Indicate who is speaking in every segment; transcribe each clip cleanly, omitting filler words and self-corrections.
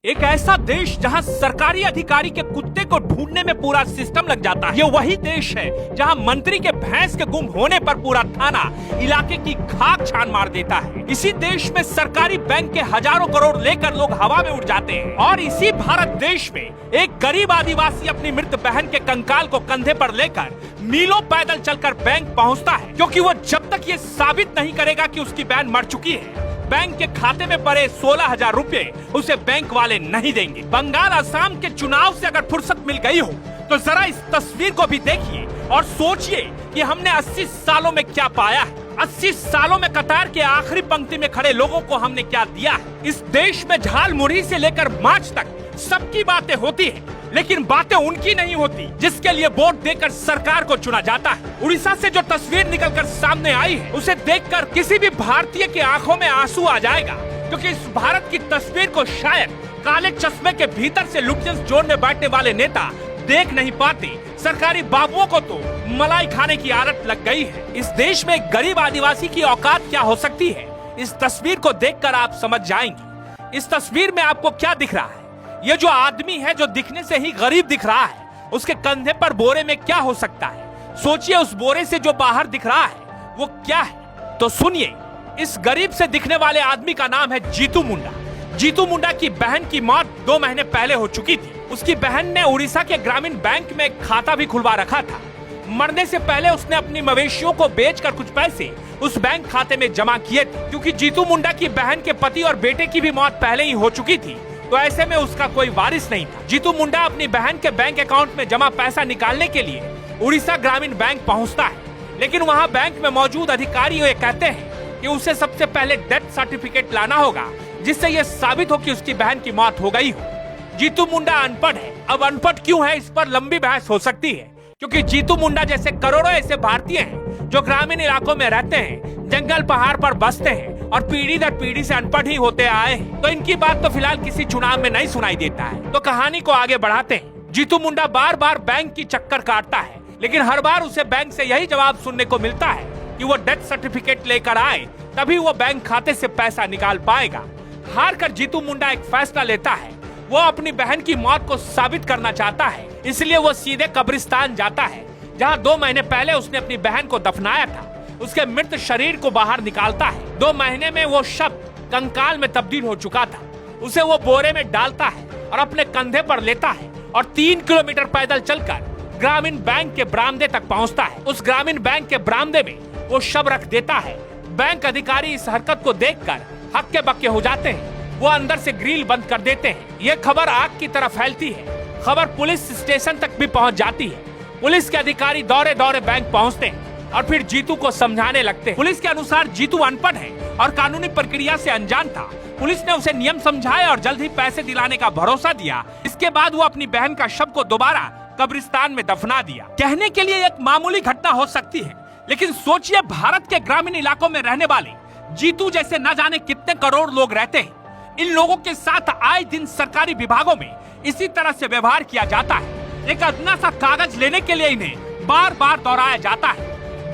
Speaker 1: एक ऐसा देश जहां सरकारी अधिकारी के कुत्ते को ढूंढने में पूरा सिस्टम लग जाता है। ये वही देश है जहां मंत्री के भैंस के गुम होने पर पूरा थाना इलाके की खाक छान मार देता है। इसी देश में सरकारी बैंक के हजारों करोड़ लेकर लोग हवा में उड़ जाते हैं। और इसी भारत देश में एक गरीब आदिवासी अपनी मृत बहन के कंकाल को कंधे पर लेकर मीलों पैदल चलकर बैंक पहुंचता है, क्योंकि वो जब तक ये साबित नहीं करेगा कि उसकी बहन मर चुकी है, बैंक के खाते में पड़े 16,000 रुपए उसे बैंक वाले नहीं देंगे। बंगाल असम के चुनाव से अगर फुर्सत मिल गई हो तो जरा इस तस्वीर को भी देखिए और सोचिए कि हमने 80 सालों में क्या पाया है। 80 सालों में कतार के आखिरी पंक्ति में खड़े लोगों को हमने क्या दिया है। इस देश में झाल मुरही से लेकर मार्च तक सबकी बातें होती है, लेकिन बातें उनकी नहीं होती जिसके लिए वोट देकर सरकार को चुना जाता है। उड़ीसा से जो तस्वीर निकलकर सामने आई है, उसे देखकर किसी भी भारतीय की आंखों में आंसू आ जाएगा, क्योंकि इस भारत की तस्वीर को शायद काले चश्मे के भीतर से लुटियंस जोन में बैठने वाले नेता देख नहीं पाते। सरकारी बाबुओं को तो मलाई खाने की आदत लग गई है। इस देश में एक गरीब आदिवासी की औकात क्या हो सकती है, इस तस्वीर को देखकर आप समझ जाएंगे। इस तस्वीर में आपको क्या दिख रहा है? ये जो आदमी है जो दिखने से ही गरीब दिख रहा है, उसके कंधे पर बोरे में क्या हो सकता है? सोचिए उस बोरे से जो बाहर दिख रहा है वो क्या है? तो सुनिए, इस गरीब से दिखने वाले आदमी का नाम है जीतू मुंडा। जीतू मुंडा की बहन की मौत 2 महीने पहले हो चुकी थी। उसकी बहन ने उड़ीसा के ग्रामीण बैंक में एक खाता भी खुलवा रखा था। मरने से पहले उसने अपनी मवेशियों को बेचकर कुछ पैसे उस बैंक खाते में जमा किए थे। क्योंकि जीतू मुंडा की बहन के पति और बेटे की भी मौत पहले ही हो चुकी थी, तो ऐसे में उसका कोई वारिस नहीं था। जीतू मुंडा अपनी बहन के बैंक अकाउंट में जमा पैसा निकालने के लिए उड़ीसा ग्रामीण बैंक पहुंचता है, लेकिन वहां बैंक में मौजूद अधिकारी ये कहते हैं कि उसे सबसे पहले डेथ सर्टिफिकेट लाना होगा, जिससे ये साबित हो कि उसकी बहन की मौत हो गई हो। जीतू मुंडा अनपढ़ है। अब अनपढ़ क्यों है, इस पर लंबी बहस हो सकती है, क्योंकि जीतू मुंडा जैसे करोड़ों ऐसे भारतीय हैं जो ग्रामीण इलाकों में रहते हैं, जंगल पहाड़ पर बसते हैं और पीढ़ी दर पीढ़ी से अनपढ़ ही होते आए हैं, तो इनकी बात तो फिलहाल किसी चुनाव में नहीं सुनाई देता है। तो कहानी को आगे बढ़ाते हैं। जीतू मुंडा बार बार बैंक की चक्कर काटता है, लेकिन हर बार उसे बैंक से यही जवाब सुनने को मिलता है कि वो डेथ सर्टिफिकेट लेकर आए, तभी वो बैंक खाते से पैसा निकाल पाएगा। हार कर जीतू मुंडा एक फैसला लेता है। वो अपनी बहन की मौत को साबित करना चाहता है, इसलिए वो सीधे कब्रिस्तान जाता है, जहाँ 2 महीने पहले उसने अपनी बहन को दफनाया था। उसके मृत शरीर को बाहर निकालता है। 2 महीने में वो शव कंकाल में तब्दील हो चुका था। उसे वो बोरे में डालता है और अपने कंधे पर लेता है और 3 किलोमीटर पैदल चलकर ग्रामीण बैंक के बरामदे तक पहुंचता है। उस ग्रामीण बैंक के बरामदे में वो शव रख देता है। बैंक अधिकारी इस हरकत को देखकर हक्के बक्के हो जाते हैं। वो अंदर से ग्रिल बंद कर देते हैं। ये खबर आग की तरह फैलती है। खबर पुलिस स्टेशन तक भी पहुंच जाती है। पुलिस के अधिकारी दौरे दौरे बैंक पहुंचते हैं और फिर जीतू को समझाने लगते हैं। पुलिस के अनुसार जीतू अनपढ़ है और कानूनी प्रक्रिया से अनजान था। पुलिस ने उसे नियम समझाया और जल्द ही पैसे दिलाने का भरोसा दिया। इसके बाद वो अपनी बहन का शव को दोबारा कब्रिस्तान में दफना दिया। कहने के लिए एक मामूली घटना हो सकती है, लेकिन सोचिए भारत के ग्रामीण इलाकों में रहने वाले जीतू जैसे न जाने कितने करोड़ लोग रहते हैं। इन लोगों के साथ आए दिन सरकारी विभागों में इसी तरह से व्यवहार किया जाता है। एक अदना सा कागज लेने के लिए इन्हें बार बार दोहराया जाता है।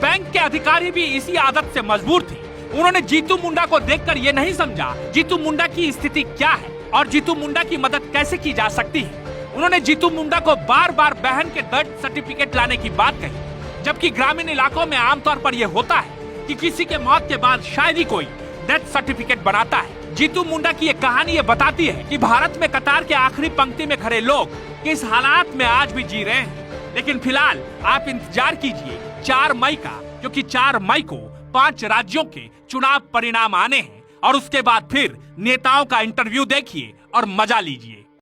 Speaker 1: बैंक के अधिकारी भी इसी आदत से मजबूर थे। उन्होंने जीतू मुंडा को देखकर ये नहीं समझा जीतू मुंडा की स्थिति क्या है और जीतू मुंडा की मदद कैसे की जा सकती है। उन्होंने जीतू मुंडा को बार बार बहन के डेथ सर्टिफिकेट लाने की बात कही, जबकि ग्रामीण इलाकों में आमतौर पर यह होता है कि किसी के मौत के बाद शायद ही कोई डेथ सर्टिफिकेट बनाता है। जीतू मुंडा की ये कहानी ये बताती है कि भारत में कतार के आखिरी पंक्ति में खड़े लोग किस हालात में आज भी जी रहे हैं। लेकिन फिलहाल आप इंतजार कीजिए 4 मई का, क्योंकि 4 मई को 5 राज्यों के चुनाव परिणाम आने हैं और उसके बाद फिर नेताओं का इंटरव्यू देखिए और मजा लीजिए।